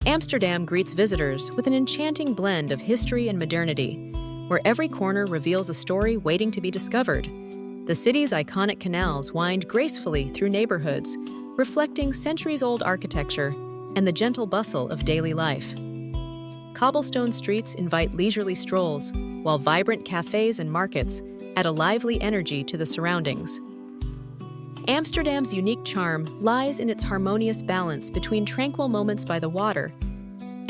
Amsterdam greets visitors with an enchanting blend of history and modernity, where every corner reveals a story waiting to be discovered. The city's iconic canals wind gracefully through neighborhoods, reflecting centuries-old architecture and the gentle bustle of daily life. Cobblestone streets invite leisurely strolls, while vibrant cafes and markets add a lively energy to the surroundings. Amsterdam's unique charm lies in its harmonious balance between tranquil moments by the water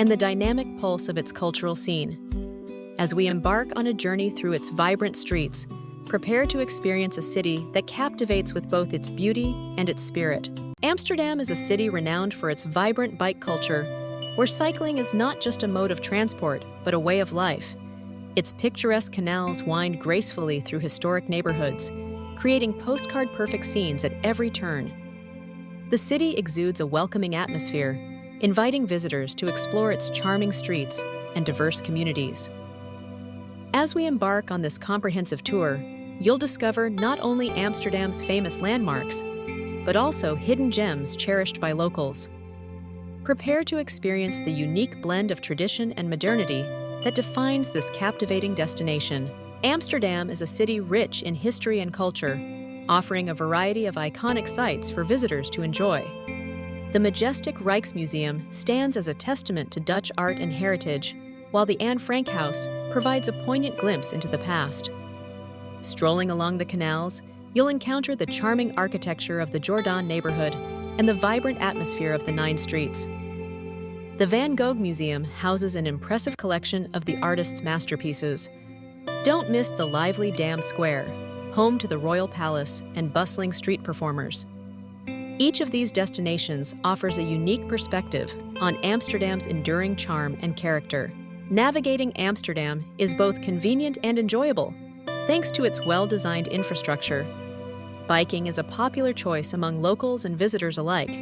and the dynamic pulse of its cultural scene. As we embark on a journey through its vibrant streets, prepare to experience a city that captivates with both its beauty and its spirit. Amsterdam is a city renowned for its vibrant bike culture, where cycling is not just a mode of transport, but a way of life. Its picturesque canals wind gracefully through historic neighborhoods, creating postcard-perfect scenes at every turn. The city exudes a welcoming atmosphere, inviting visitors to explore its charming streets and diverse communities. As we embark on this comprehensive tour, you'll discover not only Amsterdam's famous landmarks, but also hidden gems cherished by locals. Prepare to experience the unique blend of tradition and modernity that defines this captivating destination. Amsterdam is a city rich in history and culture, offering a variety of iconic sites for visitors to enjoy. The majestic Rijksmuseum stands as a testament to Dutch art and heritage, while the Anne Frank House provides a poignant glimpse into the past. Strolling along the canals, you'll encounter the charming architecture of the Jordaan neighborhood and the vibrant atmosphere of the 9 streets. The Van Gogh Museum houses an impressive collection of the artist's masterpieces. Don't miss the lively Dam Square, home to the Royal Palace and bustling street performers. Each of these destinations offers a unique perspective on Amsterdam's enduring charm and character. Navigating Amsterdam is both convenient and enjoyable, thanks to its well-designed infrastructure. Biking is a popular choice among locals and visitors alike,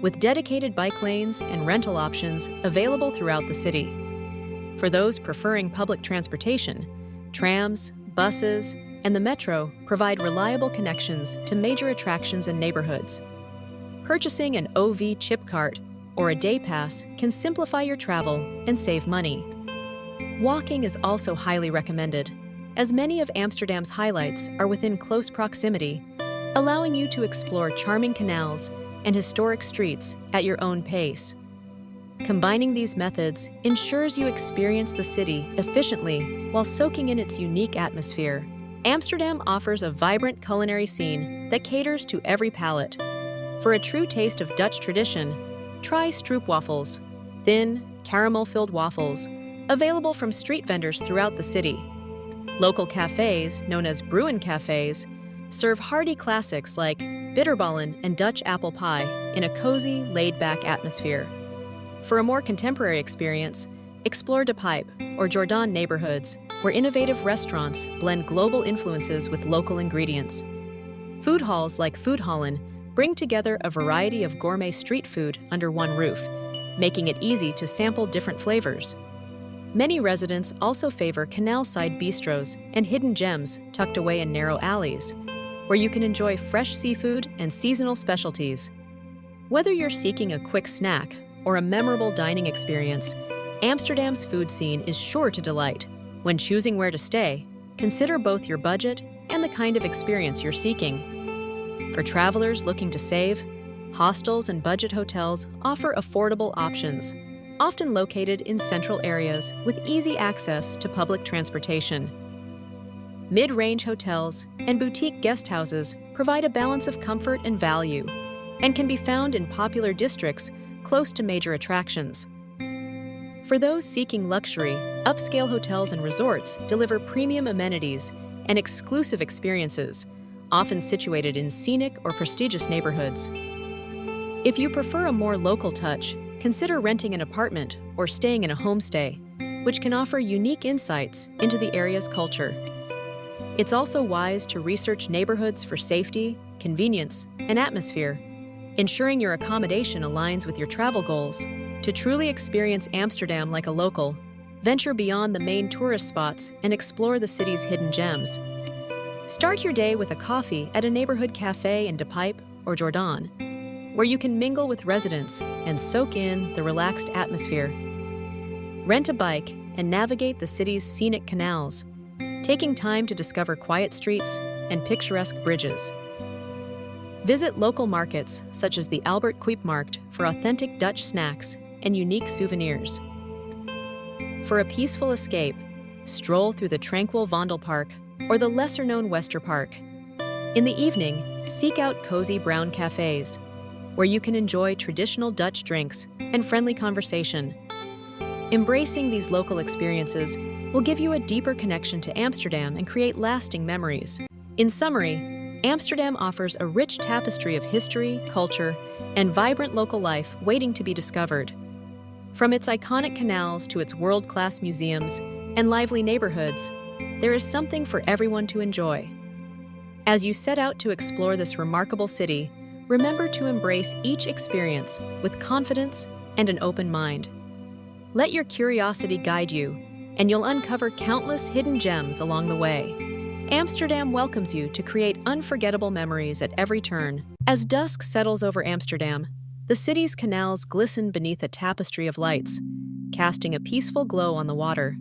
with dedicated bike lanes and rental options available throughout the city. For those preferring public transportation, trams, buses, and the metro provide reliable connections to major attractions and neighborhoods. Purchasing an OV chip card or a day pass can simplify your travel and save money. Walking is also highly recommended, as many of Amsterdam's highlights are within close proximity, allowing you to explore charming canals and historic streets at your own pace. Combining these methods ensures you experience the city efficiently while soaking in its unique atmosphere. Amsterdam offers a vibrant culinary scene that caters to every palate. For a true taste of Dutch tradition, try Stroopwafels, thin, caramel-filled waffles, available from street vendors throughout the city. Local cafes, known as Bruin cafes, serve hearty classics like bitterballen and Dutch apple pie in a cozy, laid-back atmosphere. For a more contemporary experience, explore De Pijp or Jordaan neighborhoods, where innovative restaurants blend global influences with local ingredients. Food halls like Foodhallen bring together a variety of gourmet street food under one roof, making it easy to sample different flavors. Many residents also favor canal-side bistros and hidden gems tucked away in narrow alleys, where you can enjoy fresh seafood and seasonal specialties. Whether you're seeking a quick snack or a memorable dining experience, Amsterdam's food scene is sure to delight. When choosing where to stay, consider both your budget and the kind of experience you're seeking. For travelers looking to save, hostels and budget hotels offer affordable options, often located in central areas with easy access to public transportation. Mid-range hotels and boutique guest houses provide a balance of comfort and value, and can be found in popular districts close to major attractions. For those seeking luxury, upscale hotels and resorts deliver premium amenities and exclusive experiences, often situated in scenic or prestigious neighborhoods. If you prefer a more local touch, consider renting an apartment or staying in a homestay, which can offer unique insights into the area's culture. It's also wise to research neighborhoods for safety, convenience, and atmosphere, ensuring your accommodation aligns with your travel goals. To truly experience Amsterdam like a local, venture beyond the main tourist spots and explore the city's hidden gems. Start your day with a coffee at a neighborhood cafe in De Pijp or Jordaan, where you can mingle with residents and soak in the relaxed atmosphere. Rent a bike and navigate the city's scenic canals, taking time to discover quiet streets and picturesque bridges. Visit local markets such as the Albert Kuipmarkt for authentic Dutch snacks and unique souvenirs. For a peaceful escape, stroll through the tranquil Vondelpark or the lesser-known Westerpark. In the evening, seek out cozy brown cafes, where you can enjoy traditional Dutch drinks and friendly conversation. Embracing these local experiences will give you a deeper connection to Amsterdam and create lasting memories. In summary, Amsterdam offers a rich tapestry of history, culture, and vibrant local life waiting to be discovered. From its iconic canals to its world-class museums and lively neighborhoods, there is something for everyone to enjoy. As you set out to explore this remarkable city, remember to embrace each experience with confidence and an open mind. Let your curiosity guide you, and you'll uncover countless hidden gems along the way. Amsterdam welcomes you to create unforgettable memories at every turn. As dusk settles over Amsterdam, the city's canals glisten beneath a tapestry of lights, casting a peaceful glow on the water.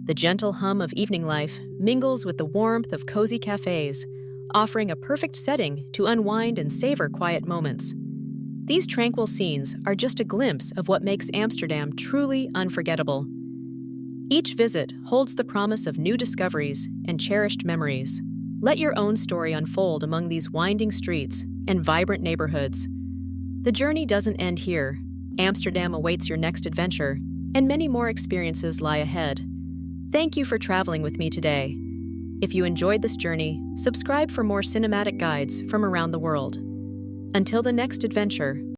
The gentle hum of evening life mingles with the warmth of cozy cafes, offering a perfect setting to unwind and savor quiet moments. These tranquil scenes are just a glimpse of what makes Amsterdam truly unforgettable. Each visit holds the promise of new discoveries and cherished memories. Let your own story unfold among these winding streets and vibrant neighborhoods. The journey doesn't end here. Amsterdam awaits your next adventure, and many more experiences lie ahead. Thank you for traveling with me today. If you enjoyed this journey, subscribe for more cinematic guides from around the world. Until the next adventure,